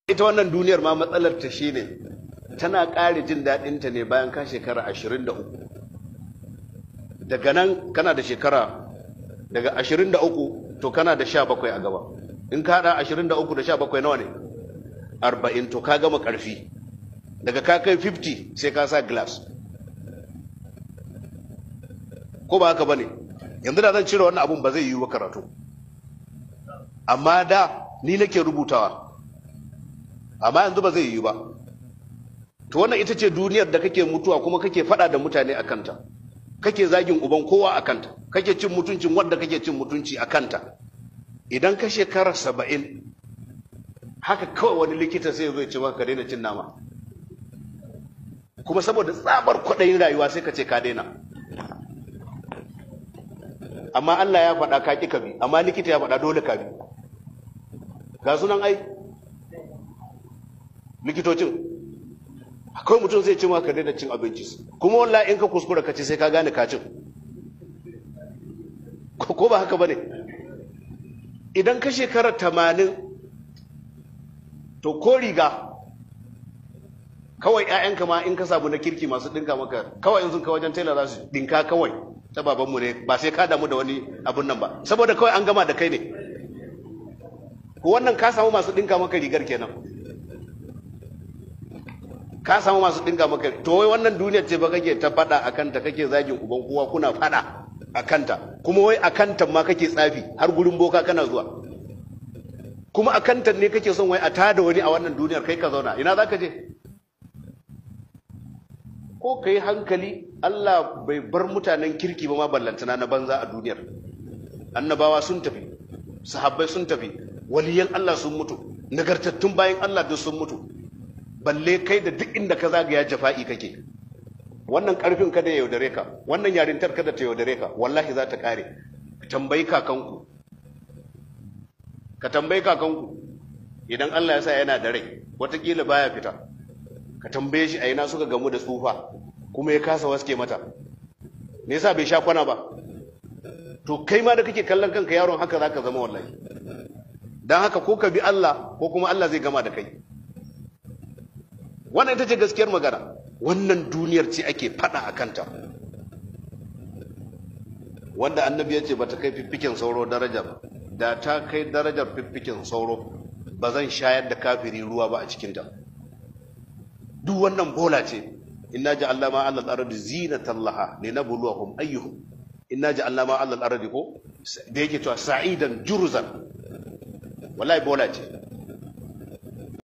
ita wannan duniyar ma matsalar ta shine tana ƙare jin daɗin ta ne bayan ka shekara 23. Daga nan kana da shekara daga 23 to kana da 17 a gaba. In ka haɗa 23 da 17 nawa ne? 40. To ka gama ƙarfi. Daga ka kai 50 sai ka sa glass. Ko ba haka bane? Yanzu da zan cire wannan abun ba zai yi wa karatu. Amma da ni nake rubutawa. Amma yanzu ba zai yi ba. To wannan ita ce duniyar da kake mutuwa kuma kake faɗa da mutane a kanta. Kake zagin uban kowa a kanta. Kake cin mutuncin wanda kake cin mutunci a kanta. Idan ka shekara 70 haka kawai wani likita sai zai ce maka ka daina cin nama. Kuma saboda tsabar kwaɗayin rayuwa sai ka ce ka daina. Amma Allah ya faɗa ka ƙi ka bi, amma likita ya faɗa dole ka bi. Ga sunan ai likitocin akwai mutum zai ce maka daina cin abinci kuma wallahi in ka kuskura ka ce sai ka gane ka cin. Ko ba haka bane? Idan ka shekara 80 to ko riga kawai ƴaƴanka ma in ka samu na kirki masu dinka maka kawai yanzu ka wajen tailor za su dinka kawai ta babanmu ne ba sai ka damu da wani abun nan ba saboda kawai an gama da kai ne. Wannan ka samu masu dinka maka rigar kenan. Ka samu masu dinga maka to wai wannan duniyar ce ba kake ta fada akan ta kake zagin uban kowa kuna fada akan ta kuma wai akan ta ma kake tsafi har gurin boka kana zuwa kuma akan ta ne kake son wai a tada wani a wannan duniyar kai ka zauna ina zaka je? Ko kai hankali Allah bai bar mutanen kirki ba ma ballantana na banza a duniyar. Annabawa sun tafi, sahabbai sun tafi, waliyan Allah sun mutu, nagartattun bayan Allah duk sun mutu. Balle kai da duk inda ka zagaya jafa'i kake. Wannan karfin kada ya yaudare ka, wannan yarintar kada ta yaudare ka, wallahi za ta kare. Ka tambayi kakanku. Ka tambayi kakanku idan Allah ya sa yana da rai, watakila baya fita. Ka tambaye shi a ina suka gamu da tsufa kuma ya kasa waske mata. Me yasa bai sha kwana ba? To kai ma da kake kallon kanka yaron haka zaka zama wallahi. Dan haka ko ka bi Allah ko kuma Allah zai gama da kai. Wannan ita ce gaskiyar magana. Wannan duniyar ce ake fada a kanta. Wanda annabi ya ce bata kai fiffiken sauro daraja ba. Da ta kai darajar fiffiken sauro ba zan shayar da kafiri ruwa ba a cikinta. Duk wannan bola ce. Inna ja'alna ma 'alal ardi zinatan laha linabluwahum ayyuhum. Inna ja'alna ma 'alal ardi ko da yake cewa sa'idan jurzan. Wallahi bola ce.